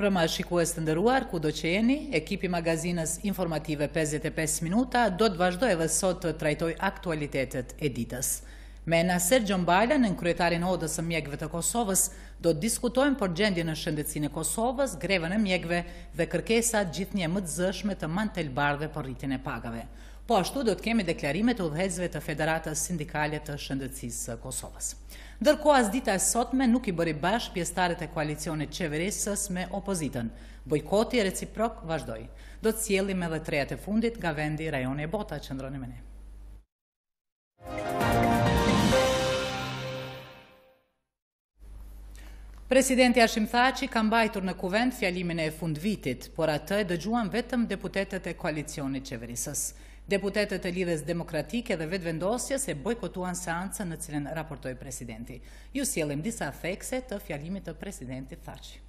Mirëmbrëma shikues të nderuar, kudo që jeni, ekipi magazinës informative 55 minuta do të vazhdojë edhe sot të trajtojë aktualitetet e ditës. Me Sergio Mbajla, në kryetarin e Odës së mjekëve të Kosovës, do të diskutojmë për gjendjen në shëndetësinë e Kosovës, grevën e mjekëve dhe kërkesat gjithnjë më të zëshme të mantelbardhëve për rritjen e pagave. Po ashtu do të kemi deklarimet e udhëheqësve të Federatës Sindikale të Shëndetësisë së Kosovës. Ndërkohë, as dita e sotme nuk i bëri bashkë pjesëtarët e koalicionit qeverisës me opozitën. Bojkoti reciprok vazhdoi. Do të sjellim edhe trejat e fundit nga vendi, rajoni e Bota. Qëndroni me ne. Presidenti Hashim Thaçi ka mbajtur në kuvent fjalimin e fundvitit, por atë e dëgjuan vetëm deputetët e koalicionit qeverisës. Deputetët e Lidhjes Demokratike dhe Vetëvendosjes e bojkotuan seancën në cilën raportoi presidenti. Ju sjellim disa thekse të fjalimit të presidentit Thaçi.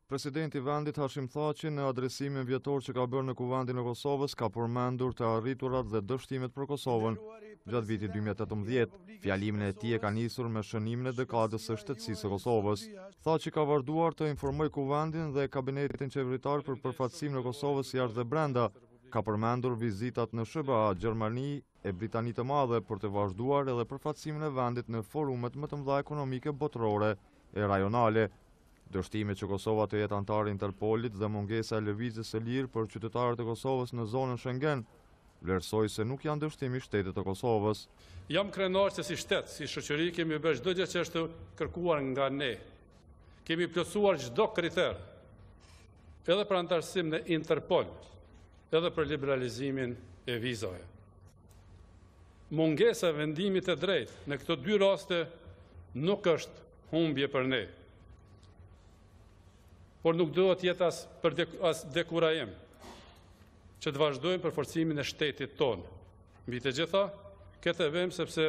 Presidenti i vendit Hashim Thaçi në adresimin vjetor që ka bërë në kuvendin e Kosovës ka përmendur të arriturat dhe dështimet për Kosovën gjatë vitit 2018. Fjalimin e tij e ka nisur me shënimin e dekadës së shtetësisë së Kosovës. Thaçi ka vazhduar të informojë kuvendin dhe kabinetin qeveritar për përfaqësimin e Kosovës jashtë dhe brenda. Ka përmendur vizitat në SBA, Gjermani e Britani të Madhe për të vazhduar edhe përfaqësimin e vendit në forumet më të mëdha ekonomike botërore e rajonale. Dështimet që Kosova të jetë antar e Interpolit dhe mungesa e lëvizjes së lirë për qytetarët e Kosovës në zonën Schengen vlerësoi se nuk janë dështimi shtetit të Kosovës. Jam krenar se si shtet, si shoqëri kemi bërë çdo gjë që është kërkuar nga ne. Kemi plotësuar çdo kriter, edhe për antarësim në Interpol, edhe për liberalizimin e vizave. Mungesa e vendimit të drejtë në këto dy raste nuk është humbje për ne, por nuk duhet jetë as dekurajim që të vazhdojmë për forcimin e shtetit tonë. Mbi të gjitha, këtë e vëmë sepse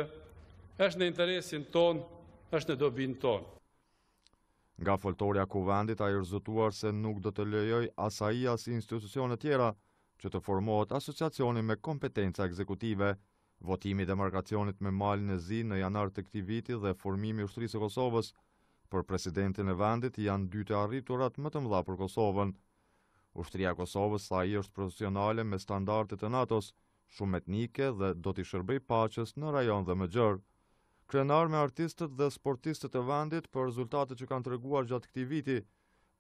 është në interesin tonë, është në dobinë tonë. Nga foltorja kuvendit ai rëzutuar se nuk do të lejoj as ai as institucione tjera që të formohet asociacioni me kompetenca ekzekutive. Votimi i demarkacionit me malin e zi në janar të këtij viti dhe formimi i ushtrisë së Kosovës për presidentin e vendit janë dy të arriturat më të mëdha për Kosovën. Ushtria e Kosovës sa ai është profesionale me standardet e NATO-s, shumë etnike dhe do t'i shërbej paqes në rajon dhe më gjerë. Krenar me artistët dhe sportistët e vendit për rezultatet që kanë treguar gjatë këtij viti,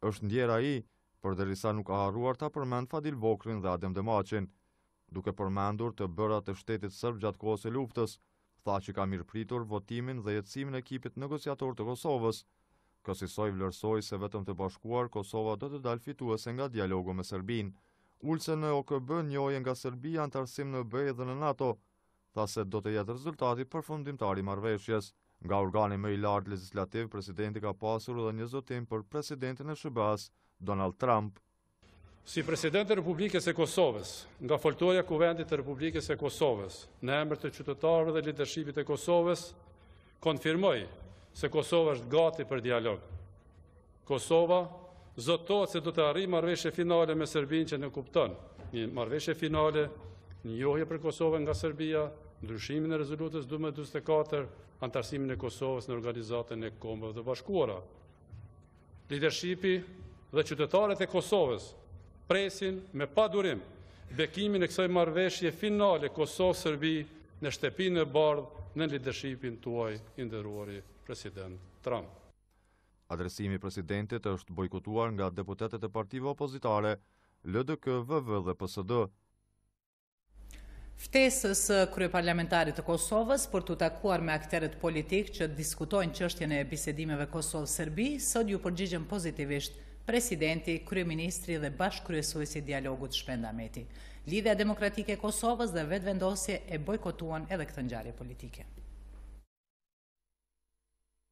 është ndjer ai, përderisa nuk ka harruar ta përmend Fadil Vokrin dhe Adem Demaçin. Duke përmendur të bërat e shtetit serb gjatë kohës së luftës, Thaçi ka mirëpritur votimin dhe jetësimin e ekipit negociator të Kosovës. Kësaj vlerësoi se vetëm të bashkuar Kosova do të dalë fituese nga dialogu me Serbinë. Ulse në OKB njohje nga Serbia antarësim në BE dhe në NATO, tha se do të jetë rezultati përfundimtar i marrëveshjes. Nga organi më i lartë legislativ, presidenti ka pasur edhe një zotim për presidentin e SBA-s, Donald Trump. Si presidenti i Republikës së Kosovës, nga foltorja e Kuvendit të Republikës së Kosovës, në emër të qytetarëve dhe lidershipit e Kosovës, konfirmoj se Kosova është gati për dialog. Kosova zotohet se do të arrijë marrëveshje finale me Serbinë që në kupton. Një marrëveshje finale, një njohje për Kosovën nga Serbia, ndryshimin e rezolutës 1244, antarësimin e Kosovës në Organizatën e Kombeve të Bashkuara. Lidershipi dhe qytetarët e Kosovës presin me padurim bekimin e kësaj marrëveshje finale Kosovë-Serbi në shtëpinë e bardhë në lidershipin tuaj i nderuari president Trump. Adresimi i presidentit është bojkotuar nga deputetët e partive opozitare, LDK, VV dhe PSD. Ftesës kryeparlamentarit të Kosovës për të takuar me akterët politik që diskutojnë çështjen e bisedimeve Kosovë-Serbi, sot ju përgjigjen pozitivisht presidenti, kryeministri dhe bashkëkryesuesi i dialogut Shpend Ahmeti. Lidhja Demokratike e Kosovës dhe Vetëvendosje e bojkotuan edhe këtë ngjarje politike.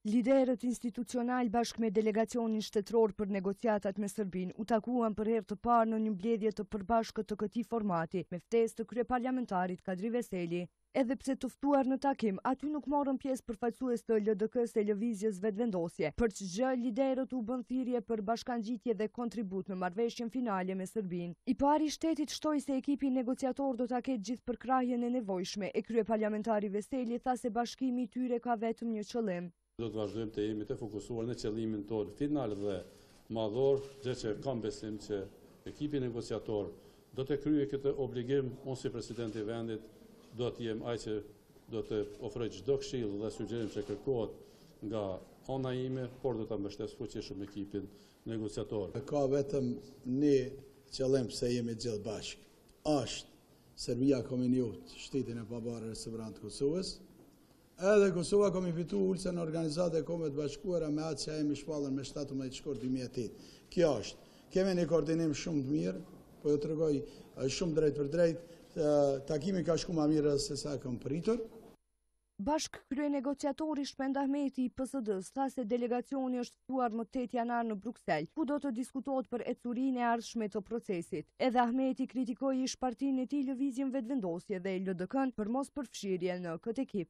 Liderët institucional bashkë me delegacionin shtetëror për negociatat me Serbinë u takuan për herë të parë në një mbledhje të përbashkët të këtij formati me ftesë të kryeparlamentarit Kadri Veseli. Edhe pse të ftuar në takim, aty nuk morën pjesë përfaqësues të LDK-s e lëvizjes Vetëvendosje. Për çdo liderët u bën thirrje për bashkangjitje dhe kontribut në marrëveshjen finale me Serbinë. I pari i shtetit shtoi se ekipi negociator do ta ketë gjithë përkrahjen e nevojshme. E kryeparlamentari Veseli tha se bashkimi i tyre ka vetëm një qëllim. Do të vazhdojmë të jemi të fokusuar në qëllimin tonë final dhe madhor, dhe që kam besim që ekipi negociator do të kryej këtë obligim, unë si presidenti i vendit do të jem ai që do të ofroj çdo këshill dhe sugjerim që kërkohet nga ana ime, por do ta mbështes fuqishëm ekipin negociator. Ka vetëm një qëllim pse jemi gjithë bashkë. Është Serbia komi njot shtetin e pavarur të Presidentit të Kosovës. Edhe Kosova komi fitu ulsen organizatë e Kombeve të Bashkuara me atë që jemi shpallën me 17 shkurt 2008. Kjo është. Kemi një koordinim shumë të mirë, po ju tregoj shumë drejt për drejt, takimi ka shku më mirë se sa kam pritur. Bashk kryenegociatori Shpend Ahmeti i PSD-s tha se delegacioni është ftuar më 8 janar në Bruksel, ku do të diskutohet për ecurinë e ardhshme të procesit. Edhe Ahmeti kritikoi ish partinë e tij Lëvizjen Vetëvendosje dhe LDK-n për mos përfshirje në këtë ekip.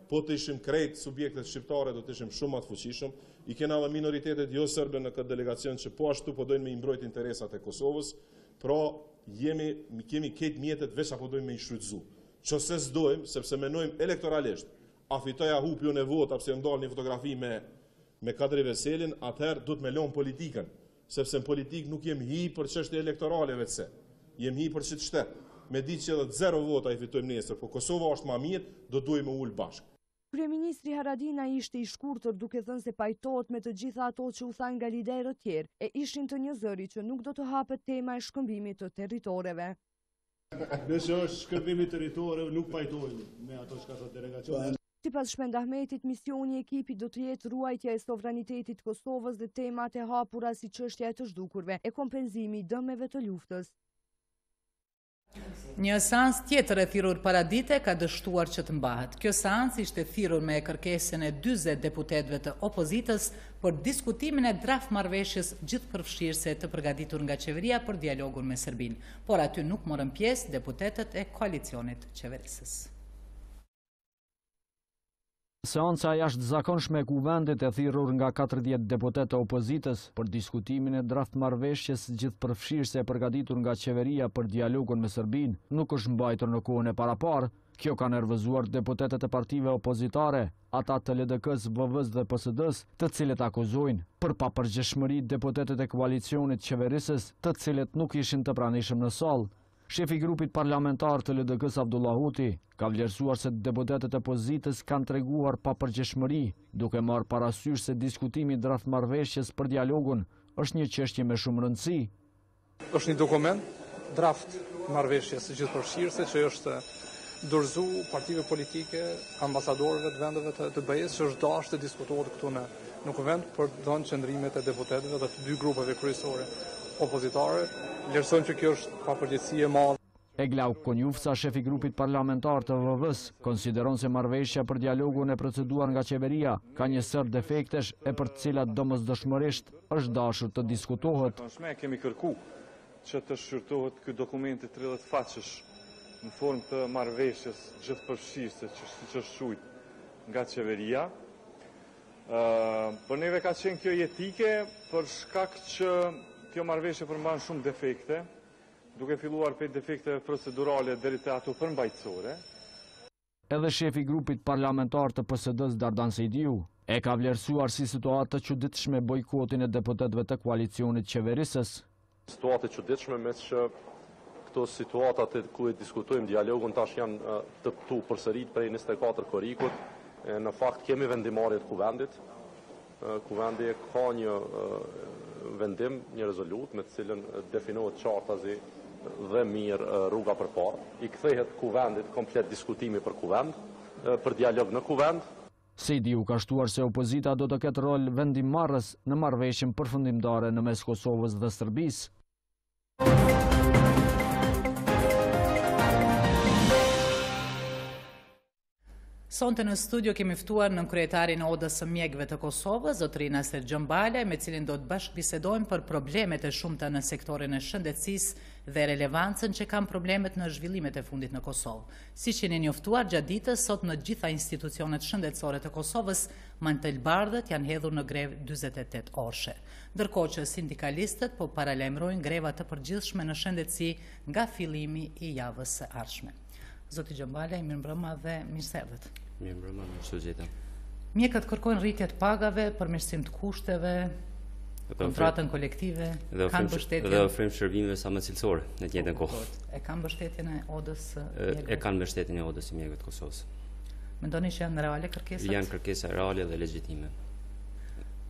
Po të ishim krejt subjektet shqiptare, do të ishim shumë më të fuqishëm. I kena dhe minoritetet jo serbe në këtë delegacion që po ashtu po dojnë me i mbrojt interesat e Kosovës, pra kemi ketë mjetet veç apo dojnë me i shfrytëzu. Qëse s'dojmë, sepse menojmë elektoralisht, a fitoja hupjon e vota, pse ndalë një fotografi me Kadri Veselin, atëherë do të me lonë politikën, sepse në politik nuk jem hi për çështje elektorale vetëse, jem hi për çështë shtetë. Me ditë që edhe 0 vota i fitojmë nesër, po Kosova është ma mirë, do duhet me ullë bashkë. Kryeministri Haradinaj ishte i shkurtër duke thënë se pajtohet me të gjitha ato që u thanë nga liderët tjerë e ishin të një zëri që nuk do të hapet tema e shkëmbimit të territoreve. Nëse është shkëmbimi i territoreve, nuk pajtojnë me ato që ka thënë delegacioni. Sipas Shpend Ahmetit, misioni i ekipit do të jetë ruajtja e sovranitetit të Kosovës dhe temat e hapura si çështja e të zhdukurve e kompenzimi i dëmeve të luftës. Një seancë tjetër e thirrur para dite ka dështuar që të mbahet. Kjo seancë ishte thirrur me kërkesën e 40 deputetëve të opozitës për diskutimin e draftmarrëveshjes gjithëpërfshirëse të përgatitur nga qeveria për dialogun me Serbinë, por aty nuk morën pjesë deputetët e koalicionit qeverisës. Seanca jashtëzakonshme e kuvendit e thirrur nga 40 deputetë të opozitës për diskutimin e draftmarrëveshjes gjithëpërfshirëse e përgatitur nga qeveria për dialogun me Serbinë nuk është mbajtur në kohën e paraparë. Kjo ka nervëzuar deputetët e partive opozitare, ata të LDK-s, VV-s dhe PSD-s, të cilët akuzojnë për papërgjeshmëri deputetët e koalicionit qeverisës, të cilët nuk ishin të pranishëm në sallë. Shefi i grupit parlamentar të LDK-s Abdullahuti ka vlerësuar se deputetët e opozitës kanë treguar papërgjeshmëri, duke marrë parasysh se diskutimi i draftmarrëveshjes për dialogun është një çështje me shumë rëndësi. Është një dokument draft marrëveshjes gjithëpërfshirëse që është dorëzuar partive politike, ambasadorëve të vendeve të BE-s, që është dashur të diskutohet këtu në kuvend për dhënë qëndrimet e deputetëve dhe të dy grupeve kryesore opozitare. Vlerësojmë që kjo është papërgjegjësi e madhe. Eglauk Konjufca, shefi grupit parlamentar të VV-s, konsideron se marrëveshja për dialogun e proceduar nga qeveria ka një sër defektesh e për të cilat domosdoshmërisht është dashur të diskutohet. Kemi kërku që të shqyrtohet ky dokument i 30 faqesh në formë të marrëveshjes gjithëpërfshirëse që është shujt nga qeveria. Për neve ka qenë kjo jetike për shkak që kjo marrëveshje përmban shumë defekte, duke filluar për defekte procedurale deri te ato përmbajtësore. Edhe shefi grupit parlamentar të PSD-s Dardan Sejdiu e ka vlerësuar si situatë të çuditshme bojkotin e deputetëve të koalicionit qeverisës. Situatë e çuditshme mes që këto situatat ku e diskutojmë dialogun tash janë të këtu përsërit prej 24 korikut. Në fakt kemi vendimarrje të kuvendit. Kuvendi ka një vendim, një rezolut me të cilën definohet qartazi dhe mirë rruga përpara. I kthehet kuvendit komplet diskutimi për kuvend, për dialog në kuvend. Sejdiu ka shtuar se opozita do të ketë rol vendimmarrës në marrëveshjen përfundimtare në mes Kosovës dhe Serbisë. Sonte në studio kemi ftuar në kryetarin e Odës së Mjekëve të Kosovës, zotërin Sergjon Balaj, me cilin do të bashkëbisedojmë për problemet e shumta në sektorin e shëndetësisë dhe relevancën që kanë problemet në zhvillimet e fundit në Kosovë. Siç jeni njoftuar gjatë ditës, sot në gjitha institucionet shëndetësore të Kosovës, mantelbardhët janë hedhur në grevë 48 orëshe. Ndërkohë që sindikalistët po paralajmërojnë greva të përgjithshme në shëndetësi nga fillimi i javës së ardhshme. Zoti Gjombalaj, mirëmbrëma dhe mirëserdhët. Mirëmbrëma, mirësëgjeta. Mjekët kërkojnë rritje të pagave, përmirësim të kushteve, kontratën kolektive, kanë mbështetjen. Dhe ofrim shërbimeve sa më cilësore në të njëjtën kohë. E kanë mbështetjen e odës E kanë mbështetjen e odës së mjekëve të Kosovës. Mendoni që janë reale kërkesat? Janë kërkesa reale dhe legjitime.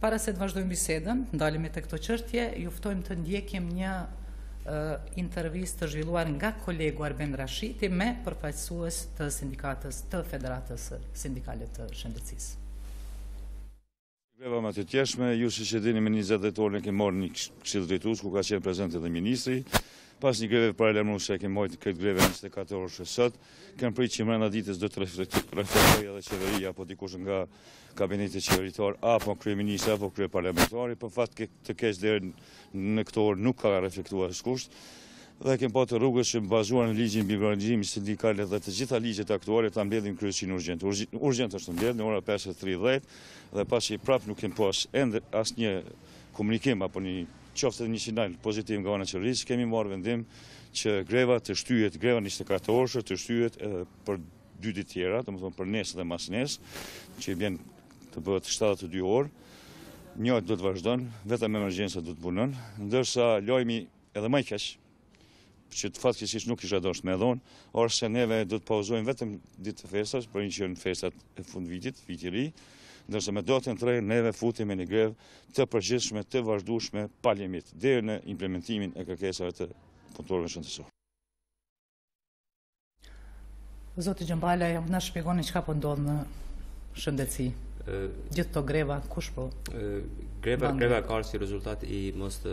Para se të vazhdojmë bisedën, ndalemi te këto çështje, ju ftojmë të ndjekim një intervistë të zhvilluar nga kolegu Arben Rashiti me përfaqësues të sindikatës të Federatës Sindikale të Shëndetësisë. Greva më të tjeshme, ju siç e dini me 20 dhjetor ne kemi marrë një këshill drejtues ku ka qenë prezant edhe ministri. Pas një greve paralajmëruese e kemi marrë këtë greve 24 orë sot. Kam prit që brenda ditës do të reflektoj edhe qeveria apo dikush nga kabineti qeveritar apo kryeministri apo kryeparlamentari, për fat të keq deri në këto orë nuk ka reflektuar askush. Dhe kemi pasur rrugës që bazuar në ligjin mbi organizimin sindikal dhe të gjitha ligjet aktuale ta mbledhim kryesin urgjent. Urgjent është mbledhur në ora 5:30 dhe pasi prap nuk kemi pas ende asnjë komunikim apo një qoftë një sinjal pozitiv nga ana e qeverisë, kemi marrë vendim që greva të shtyhet, greva 24 orëshe të shtyhet edhe për 2 ditë tjera, domethënë për nesër dhe masnes, që vjen të bëhet 72 orë. Njëjtë do të vazhdon, vetëm emergjenca do të punon, ndërsa lajmi edhe më i keq që të fatkeqësisht nuk isha dashur me dhon, or se neve do të pauzojmë vetëm ditë të festës, për një që në festat e fundvitit, viti i ri, ndërsa me datën 3 neve futemi në grevë të përgjithshme, të vazhdueshme pa limit deri në implementimin e kërkesave të punëtorëve shëndetësor. Zoti Gjëmbala, na shpjegoni çka po ndodh në shëndetësi. Gjithë to greva, kush po? Greva ka si rezultat i mos të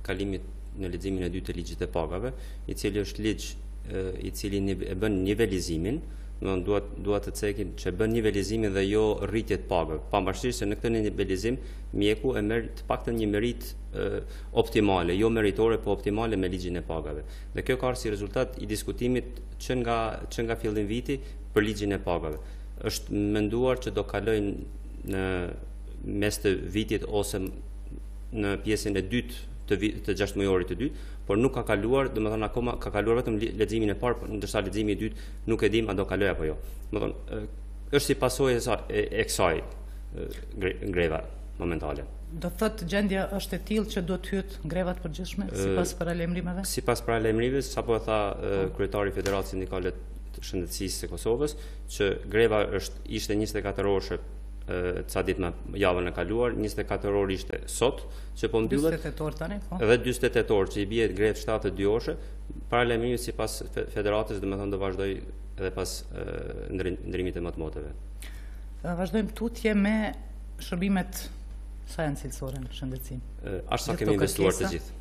kalimit në leximin e dytë të ligjit të pagave, i cili është ligj i cili e bën nivelizimin, duhet të cekin që bën nivelizimin dhe jo rritje të pagave. Pavarësisht se në këtë nivelizim mjeku e merr të paktën një merit optimale, jo meritore, po optimale me ligjin e pagave. Dhe kjo ka si rezultat i diskutimit që nga fillim viti për ligjin e pagave. Është menduar që do kalojnë në mes të vitit ose në pjesën e dytë të 6 mujorit të dytë, por nuk ka kaluar, domethënë akoma ka kaluar vetëm leximin e parë, ndërsa leximi i dytë nuk e dim a do kaloj apo jo. Domethënë është si pasojë e kësaj greva momentale. Do thotë gjendja është e tillë që do të hyet greva të përgjithshme sipas paralajmërimeve? Sipas paralajmërimeve, sapo e tha kryetari i Federatës Sindikale të Shëndetësisë së Kosovës, që greva ishte 24 orëshe ca ditë në javën e kaluar, 24 orë ishte sot, që po mbyllet. 48 orë tani, po. Edhe 48 orë që i bie grevë 72 orëshe, paralajmërimi sipas federatës, domethënë do vazhdoj edhe pas ndërimit të mëtmoteve. Vazhdojmë tutje me shërbimet sa janë cilësore në shëndetësi. Ashtu sa kemi investuar të gjithë.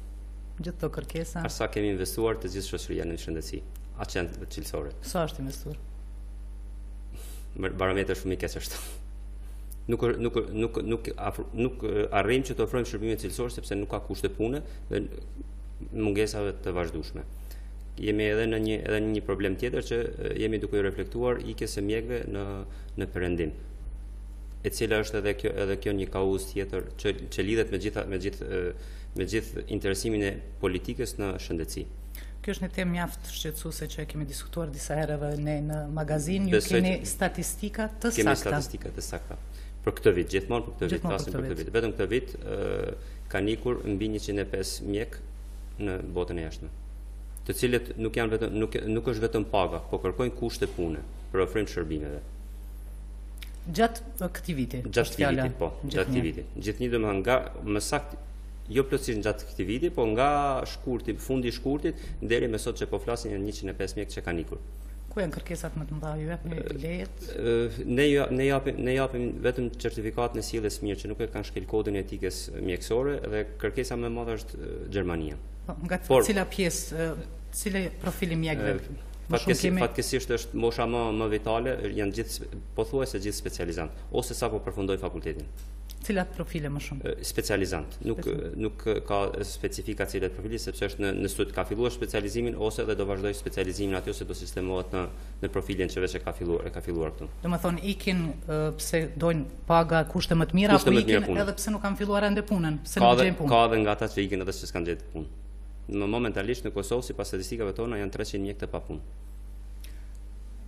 Gjithë to kërkesa. Ashtu sa kemi investuar të gjithë shoqëria në shëndetësi. Atë janë cilësore. Sa është investuar? Barometri shumë i keq është. Nuk arrijmë që të ofrojmë shërbime cilësore sepse nuk ka kushte pune dhe mungesave të vazhdueshme. Jemi edhe në një problem tjetër që jemi duke i reflektuar ikjes së mjekëve në perëndim, e cila është edhe kjo një kauzë tjetër që lidhet me gjithë interesimin e politikës në shëndetësi. Kjo është një temë mjaft shqetësuese që kemi diskutuar disa herë ne në magazin. Ju keni statistika të sakta? Kemi statistika të sakta. Për këtë vit, gjithmonë për këtë vit, flasim për këtë vit. Vetëm këtë vit ka nikur mbi 105 mjek në botën e jashtme, të cilët nuk është vetëm paga, po kërkojnë kushte pune për ofrim shërbimeve. Gjatë këtij viti? Gjatë këtij viti, po. Gjatë këtij viti. Gjithnjë domethënë nga më saktë, jo plotësisht gjatë këtij viti, po nga fundi i shkurtit deri me sot që po flasin janë 105 mjek që kanë ikur. Ku janë kërkesat më të mëdha, ju japni lejet? Ne japim vetëm certifikatën e sjelljes mirë që nuk e kanë shkel kodin e etikës mjekësore dhe kërkesa më e madhe është Gjermania. Nga cila pjesë, cili profili mjekëve? Fatkeqësisht është mosha më vitale, janë gjithë pothuajse gjithë specializant ose sapo përfundoi fakultetin. Cilat profile më shumë? Specializant. Nuk ka specifika cilat profili, sepse është në studi ka filluar specializimin ose edhe do vazhdoj specializimin aty ose do sistemohet në profilin që veç e ka filluar këtu. Domethënë ikin pse dojnë paga kushte më të mira apo ikin edhe pse nuk kanë filluar ende punën, pse nuk gjejnë punë. Ka edhe nga ata që ikin edhe se s'kan gjetur punë. Momentalisht në Kosovë sipas statistikave tona janë 300 mjek të papunë.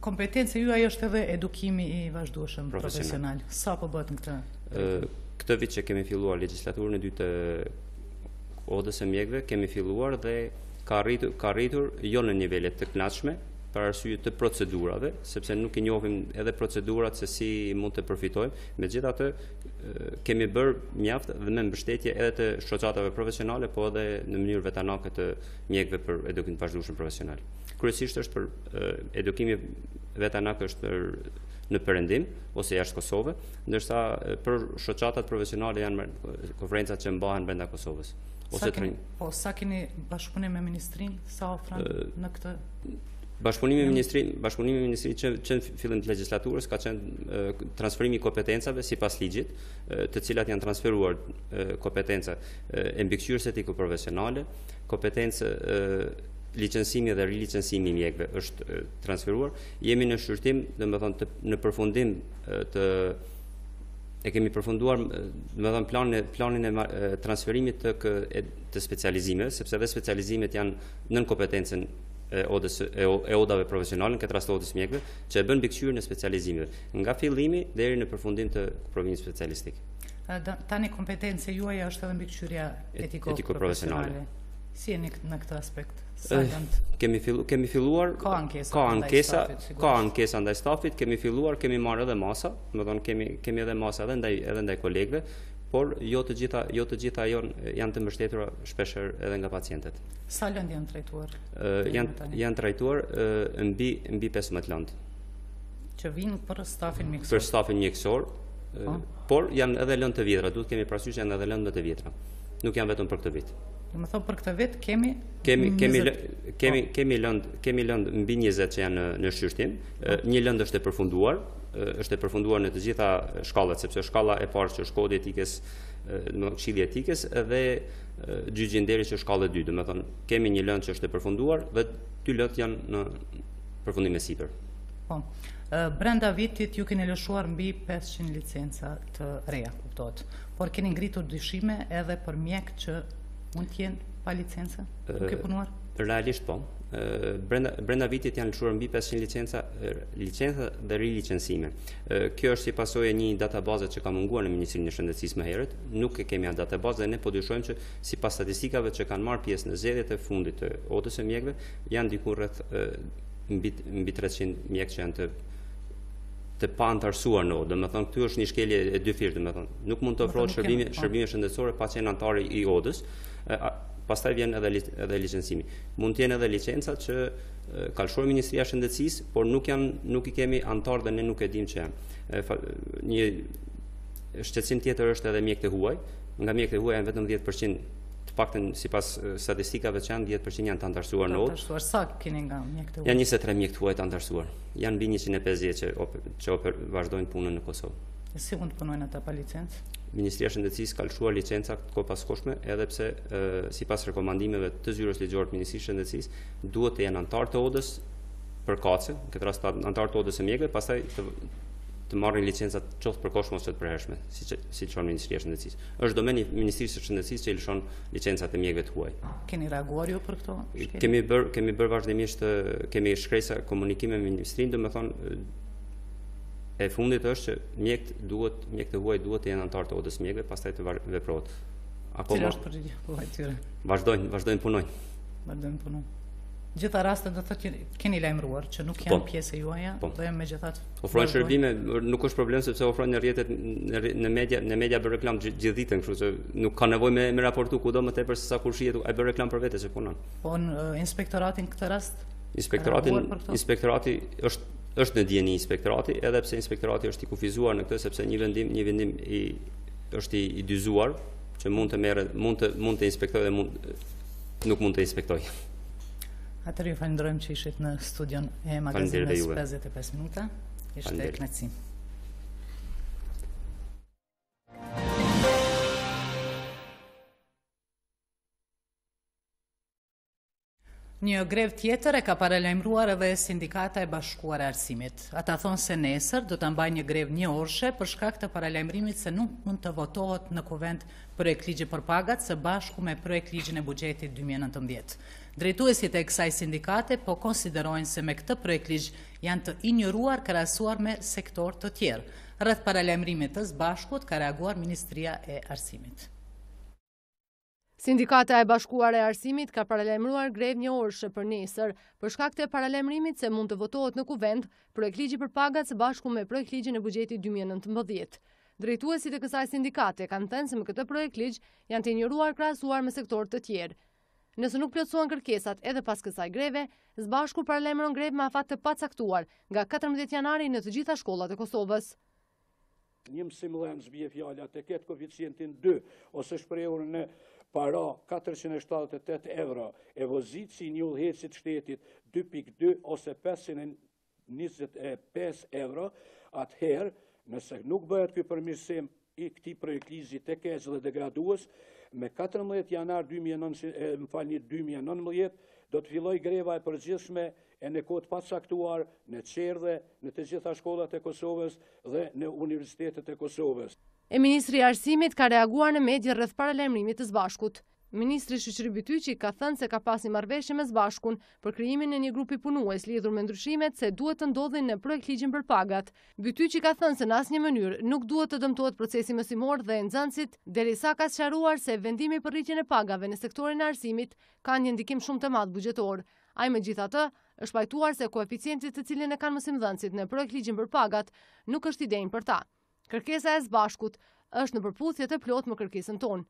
Kompetencë juaj është edhe edukimi i vazhdueshëm profesional. Sa po bëhet në këtë? këtë vit që kemi filluar legjislaturën e dytë të odës së mjekëve, kemi filluar dhe ka rritur jo në nivelet të kënaqshme, për arsye të procedurave, sepse nuk i njohim edhe procedurat se si mund të përfitojmë. Megjithatë, kemi bërë mjaft dhe me mbështetje edhe të shoqatave profesionale, po edhe në mënyrë vetanake të mjekëve për edukim të vazhdueshëm profesional. Kryesisht është për edukimi vetanak është në perëndim ose jashtë Kosovë, ndërsa për shoqatat profesionale janë konferencat që mbahen brenda Kosovës. Sa keni bashkëpunim me ministrinë, sa ofron në këtë? Bashkëpunimi me ministrinë që në fillim të legjislaturës ka qenë transferimi i kompetencave sipas ligjit, të cilat janë transferuar kompetenca e mbikëqyrëse etiko-profesionale, kompetencë licencimi dhe rilicencimi i mjekëve është transferuar. Jemi në shqyrtim, domethënë në përfundim e kemi përfunduar domethënë planin e transferimit të specializimeve, sepse edhe specializimet janë nën kompetencën e odave profesionale, në këtë rast odës mjekëve, që e bën mbikëqyrjen e specializimeve, nga fillimi deri në përfundim të provimit specialistik. Tani kompetencia juaja është edhe mbikëqyrja etiko-profesionale. Si jeni në këtë aspekt? Kemi filluar, ka ankesa ndaj stafit, kemi filluar, kemi marrë edhe masa, domethënë kemi edhe masa edhe ndaj kolegëve, por jo të gjitha janë të mbështetura shpeshherë edhe nga pacientët. Sa lëndë janë trajtuar? Janë trajtuar mbi 15 lëndë. Që vinë për stafin mjekësor? Për stafin mjekësor, por janë edhe lëndë të vjetra, duhet kemi parasysh janë edhe lëndë të vjetra. Nuk janë vetëm për këtë vit. Më thonë për këtë vit kemi lëndë mbi 20 që janë në shqyrtim, një lëndë është e përfunduar në të gjitha shkallat, sepse shkalla e parë që është kodi etikës, këshilli etikës dhe gjyqënderi që është shkalla 2, domethënë kemi një lëndë që është e përfunduar dhe 2 lëndë janë në përfundim e sipër. Po. Brenda vitit ju keni lëshuar mbi 500 licenca të reja, kuptohet. Por keni ngritur dyshime edhe për mjek që mund të jenë pa licenca, duke punuar? Realisht po. Brenda vitit janë lëshuar mbi 500 licenca dhe rilicencime. Kjo është si pasojë e një databaze që ka munguar në Ministrinë e Shëndetësisë më herët. Nuk e kemi atë databazë dhe ne po dyshojmë që sipas statistikave që kanë marrë pjesë në zgjedhjet e fundit të odës së mjekëve, janë diku rreth mbi 300 mjekë që janë të pa antarësuar në odë. Domethënë këtu është një shkelje e dyfishtë, domethënë nuk mund të ofrohet shërbime shëndetësore pa qenë antar i odës. Pastaj vjen edhe licencimi. Mund të jenë edhe licenca që ka lëshuar Ministria e Shëndetësisë, por nuk i kemi antar dhe ne nuk e dimë që janë. Një shqetësim tjetër është edhe mjekët e huaj. Nga mjekët e huaj janë vetëm 10%, të paktën sipas statistikave që janë 10% janë të antarësuar në odë. Sa keni nga mjekët e huaj? Janë 23 mjekë të huaj të antarësuar. Janë mbi 150 që vazhdojnë punën në Kosovë. Si mund të punojnë ata pa licencë? Ministria e Shëndetësisë ka lëshuar licenca kohë pas koshme, edhe pse sipas rekomandimeve të zyrës ligjore të Ministrisë së Shëndetësisë duhet të jenë antar të odës përkatëse, në këtë rast antar të odës së mjekëve, pastaj të marrin licencat qoftë përkohshme ose të përhershme, siç çon Ministria e Shëndetësisë. Është domeni i Ministrisë së Shëndetësisë që i lëshon licencat e mjekëve të huaj. Keni reaguar ju për këto? Kemi bërë vazhdimisht, kemi shkresa komunikime me ministrinë, domethënë e fundit është që mjekët e huaj duhet të jenë antar të odës mjekëve, pastaj të veprohet. Cila është përgjigjja huaj tyre? Vazhdojnë punojnë. Vazhdojnë punojnë. Gjitha rastet do thotë keni lajmëruar që nuk janë pjesë juaja, dhe megjithatë ofrojnë shërbime, nuk është problem sepse ofrojnë në rrjetet në media bën reklam gjithë ditën, kështu që nuk ka nevojë me raportu kudo më tepër se sa kur shihet ai bën reklam për vete që punon. Po në inspektoratin këtë rast? Inspektorati është në dieni inspektorati, edhe pse inspektorati është i kufizuar në këtë sepse një vendim është i dyzuar që mund të inspektojë dhe nuk mund të inspektojë. Atëherë ju falenderojmë që ishit në studion e magazinës 55 minuta. Ishte kënaqësi. Një grev tjetër e ka paralajmëruar edhe Sindikata e Bashkuar e Arsimit. Ata thonë se nesër do të mbajnë një grev një orëshe për shkak të paralajmërimit se nuk mund të votohet në kuvent projekt ligji për pagat së bashku me projekt ligjin e buxhetit 2019. Drejtuesit e kësaj sindikate po konsiderojnë se me këtë projekt ligj janë të injoruar krahasuar me sektor të tjerë. Rreth paralajmërimit të së bashkut ka reaguar Ministria e Arsimit. Sindikata e Bashkuar e Arsimit ka paralajmëruar grev një orëshe për nesër, për shkak të paralajmërimit se mund të votohet në kuvent projekt ligji për pagat së bashku me projekt ligjin e buxhetit 2019. Drejtuesit e kësaj sindikate kanë thënë se me këtë projekt ligj janë të injoruar krahasuar me sektor të tjerë. Nëse nuk plotësohen kërkesat edhe pas kësaj greve, së bashku paralajmëron grev me afat të pacaktuar nga 14 janari në të gjitha shkollat e Kosovës. Një mësimdhënës bie fjala të ketë koeficientin 2 ose shprehur në para 478 euro, e vozitësi një udhëhecit shtetit 2.2 ose 525 euro, atëherë, nëse nuk bëhet ky përmirësim i këtij projekt ligji të keq dhe degradues, me 14 janar 2019 do të filloj greva e përgjithshme e në kohë të pacaktuar në qerdhe, në të gjitha shkollat e Kosovës dhe në universitetet e Kosovës. E Ministri i Arsimit ka reaguar në medje rreth paralajmërimit të së bashkut. Ministri Shoqëri Bytyqi ka thënë se ka pasur marrëveshje me së bashkun për krijimin e një grupi punues lidhur me ndryshimet se duhet të ndodhin në projekt ligjin për pagat. Bytyqi ka thënë se në asnjë mënyrë nuk duhet të dëmtohet procesi mësimor dhe e nxënësit, derisa ka sqaruar se vendimi për rritjen e pagave në sektorin e arsimit ka një ndikim shumë të madh buxhetor. Ai megjithatë është pajtuar se koeficienti të cilin e kanë mësimdhënësit në projekt ligjin për pagat nuk është i denjë për ta. Kërkesa e së bashkut është në përputhje të plotë me kërkesën tonë.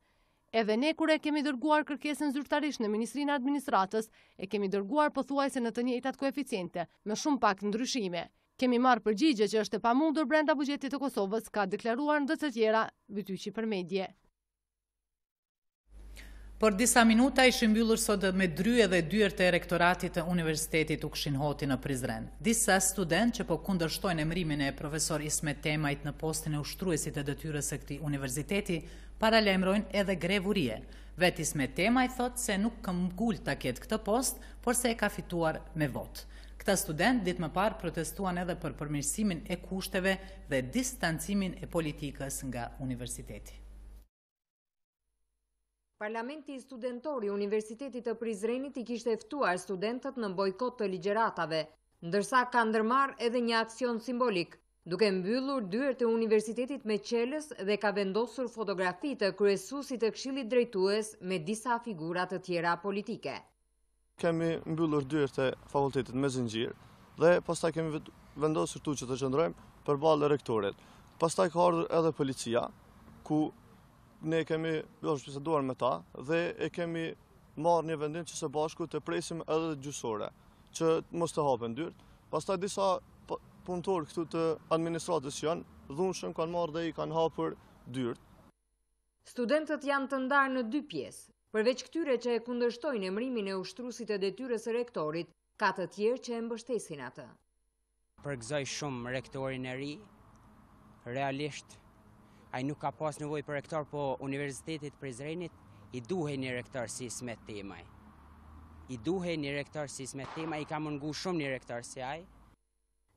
Edhe ne kur e kemi dërguar kërkesën zyrtarisht në Ministrinë e Administratës, e kemi dërguar pothuajse në të njëjtat koeficiente, me shumë pak ndryshime. Kemi marrë përgjigje që është e pamundur brenda buxhetit të Kosovës, ka deklaruar ndër të tjera Bytyqi për medje. Por disa minuta ishin mbyllur sot me dryje dhe dyert e rektoratit të Universitetit u Kshin Hoti në Prizren. Disa student që po kundërshtojnë emërimin e profesor Ismet Temajt në postin e ushtruesit të detyrës së këtij universiteti, paralajmërojnë edhe grevurie. Vetë Ismet Temajt thotë se nuk ka mgull ta ketë këtë post, por se e ka fituar me votë. Këta student ditë më parë protestuan edhe për përmirësimin e kushteve dhe distancimin e politikës nga universiteti. Parlamenti studentor i Universitetit të Prizrenit i kishte ftuar studentët në bojkot të ligjëratave, ndërsa ka ndërmarrë edhe një aksion simbolik, duke mbyllur dyert e universitetit me qelës dhe ka vendosur fotografi të kryesuesit të Këshillit Drejtues me disa figura të tjera politike. Kemi mbyllur dyert e fakultetit me zinxhir dhe pastaj kemi vendosur tu që të qëndrojmë përballë rektorit. Pastaj ka ardhur edhe policia, ku ne kemi biseduar me ta dhe e kemi marrë një vendim që së bashku të presim edhe gjyqësore, që mos të hapen dyert. Pastaj disa punëtorë këtu të administratës që janë dhunshëm kanë marrë dhe i kanë hapur dyert. Studentët janë të ndarë në dy pjesë. Përveç këtyre që e kundërshtojnë emërimin e ushtruesit të detyrës së rektorit, ka të tjerë që e mbështesin atë. Përgëzoj shumë rektorin e ri, realisht ai nuk ka pas nevojë për rektor, po Universitetit Prizrenit i duhej një rektor si Ismet Temaj. I duhej një rektor si Ismet Temaj, i ka mungu shumë një rektor si ai.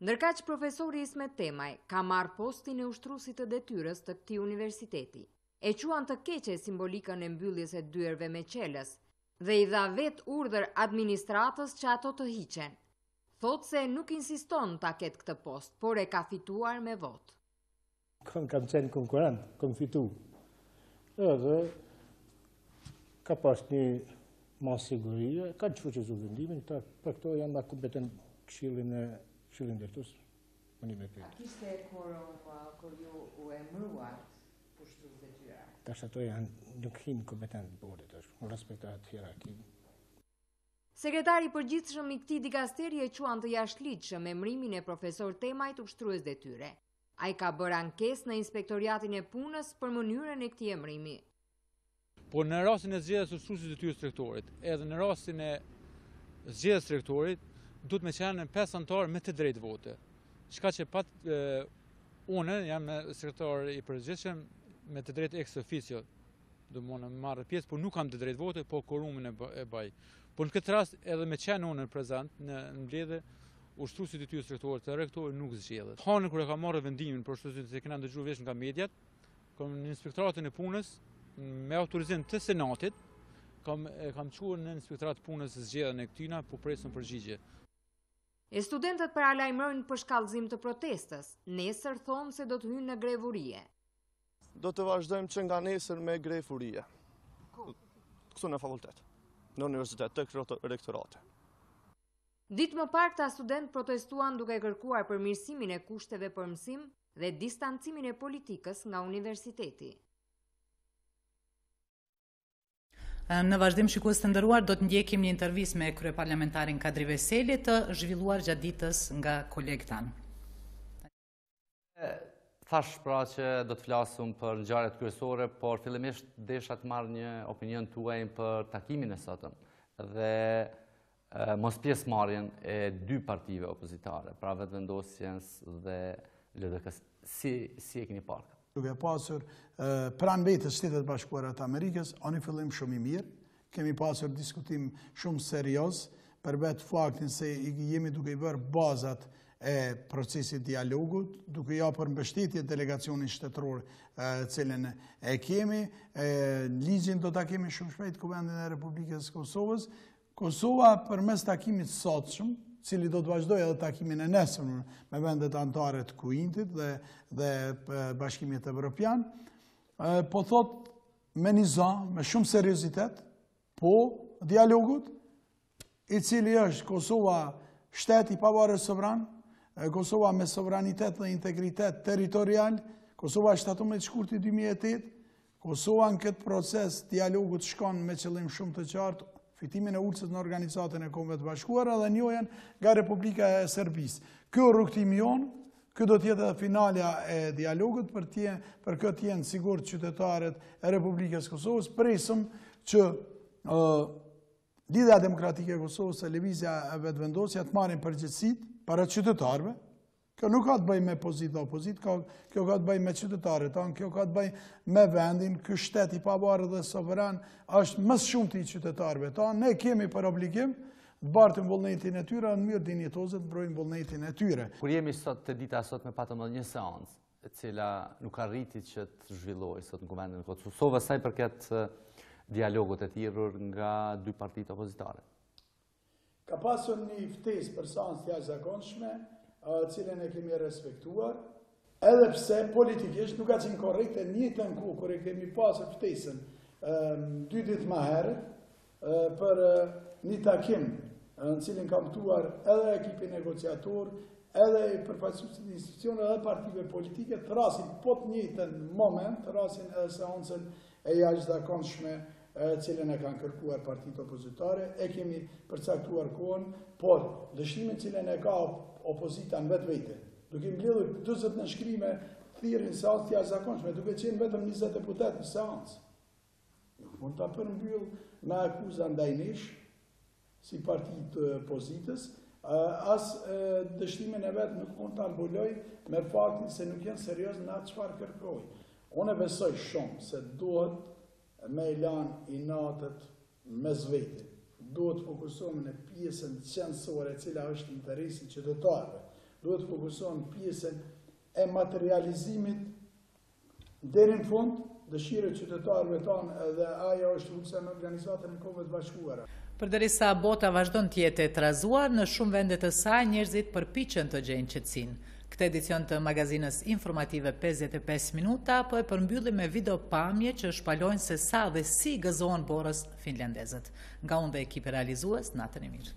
Ndërkaq profesori Ismet Temaj ka marrë postin e ushtruesit të detyrës të këtij universiteti. E quan të keqe simbolikën e mbylljes së dyerve me qelës dhe i dha vetë urdhër administratës që ato të hiqen. Thotë se nuk insiston ta ketë këtë post, por e ka fituar me votë. Kam qenë konkurent, kam fitu. Edhe ka pas një mas sigurie, ka që fëqëzu vendimin, për këto janë da kompetent këshillin drejtues. A kishte korum kër ju u emëruar ushtrues detyra? Tash ato janë nuk hinë kompetent bordit, është respektohet hierarkinë. Sekretari përgjithshëm i këtij dikasteri e quan të jashtëligjshëm emërimin e profesor Temajt ushtrues detyre. Ai ka bërë ankesë në Inspektoriatin e Punës për mënyrën e këtij emërimi. Por në rastin e zgjedhjes së ushtruesit detyrës rektorit, edhe në rastin e zgjedhjes rektorit, duhet me qenë 5 anëtar me të drejtë vote. Çka që unë jam sekretar i përgjithshëm me të drejtë ex officio. do më marrë pjesë, por nuk kam të drejtë vote, po korumin e baj. Por në këtë rast, edhe me qenë unë në prezent, në mbledhje, ushtruesit e tyre tregtorë të rektorë nuk zgjedhet. Hanën kur e ka marrë vendimin për ushtruesit se kena ndëgjuar vesh nga mediat, në inspektoratin e punës, me autorizim të senatit, kam quar në inspektorat punës zgjedhjen e këtyna, po presim përgjigje. E studentët paralajmërojnë për shkallëzim të protestës. Nesër thonë se do të hynë në grevurie. Do të vazhdojmë që nga nesër me grevurie. Këtu në fakultet, në universitet, të rektorate. Ditë më parë këta studentë protestuan duke kërkuar përmirësimin e kushteve për mësim dhe distancimin e politikës nga universiteti. Në vazhdim, shikues të nderuar, do të ndjekim një intervistë me kryeparlamentarin Kadri Veseli të zhvilluar gjatë ditës nga kolegët tanë. Thash pra që do të flasum për ngjarjet kryesore, por fillimisht desha të marr një opinion tuaj për takimin e sotëm dhe mos pjesëmarrjen e dy partive opozitare, pra vetëvendosjes dhe LDK-s. Si e keni parë? Duke pasur pranë vetës Shtetet Bashkuara të Amerikës, një fillim shumë i mirë. Kemi pasur diskutim shumë serios për vetë faktin se jemi duke i bërë bazat e procesit dialogut, duke ja për mbështetje delegacionin shtetëror cilën e kemi. Ligjin do ta kemi shumë shpejt Kuvendin e Republikës Kosovës. Kosova përmes takimit sotshëm, cili do të vazhdoj edhe takimin e nesërm me vendet anëtare të Kuintit dhe Bashkimit Evropian, po thot me me shumë seriozitet, po dialogut, i cili është Kosova shteti pavarur sovran, Kosova me sovranitet dhe integritet territorial, Kosova 17 shkurti 2008, Kosova në këtë proces dialogut shkon me qëllim shumë të qartë, fitimin e ulësët në Organizatën e Kombeve të Bashkuara dhe njohen nga Republika e Serbisë. Kjo rrugtimi jonë, kjo do tjetë edhe finalja e dialogut për këtë jenë sigur qytetarët e Republikës Kosovës. Presëm që Lidhja Demokratike e Kosovës e Lëvizja e Vetëvendosja të marrin përgjegjësitë para qytetarëve. Kjo nuk ka të bëjë me pozitë dhe opozitë, kjo ka të bëjë me qytetarët tanë, kjo ka të bëjë me vendin, ky shtet i pavarur dhe sovran është më shumë të i qytetarëve tanë. Ne kemi për obligim të bartëm vullnetin e tyre, në mënyrë dinjitoze të mbrojmë vullnetin e tyre. Kur jemi sot të dita sot me patëm një seancë, e cila nuk arriti që të zhvillohej sot në Kuvendin e Kosovës, sa i përket dialogut e thirrur nga dy partitë opozitare. Ka pasur një ftesë për seancë të jashtëzakonshme, cilën e kemi respektuar, edhe pse politikisht nuk ka qenë korrekte në njëjtën kohë kur e kemi pasur ftesën 2 ditë më herët për një takim në cilin kam ftuar edhe ekipin negociator, edhe i përfaqësuesit e institucioneve dhe partive politike, të rasin po të njëjtën moment, të rasin edhe seancën e jashtëzakonshme cilën e kanë kërkuar partitë opozitare, e kemi përcaktuar kohën, por dëshimin cilën e ka opozita në vetë vete, duke mbledhur 40 nënshkrime thirrin seancë të jashtëzakonshme, duke qenë vetëm 20 deputet në seancë. Nuk mund ta përmbyll me akuza ndaj nesh, si partitë opozitës, as dështimin e vetë nuk mund ta mbuloj me faktin se nuk janë serioz në atë çfarë kërkoj. Unë besoj shumë se duhet me elan i natët mes vete. Duhet fokusohemi në pjesën qendrore e cila është interesi qytetarëve. Duhet fokusohemi në pjesën e materializimit deri në fund dëshirën qytetarëve tanë dhe ajo është ulësa në Organizatën e Kombeve të Bashkuara. Përderisa bota vazhdon të jetë e trazuar, në shumë vende të saj njerëzit përpiqen të gjejnë qetësinë. Këtë edicion të magazinës informative 55 minuta po e përmbyllim me video pamje që shpalojnë se sa dhe si gëzohen borës finlandezët. Nga unë dhe ekipi realizues, natën e mirë.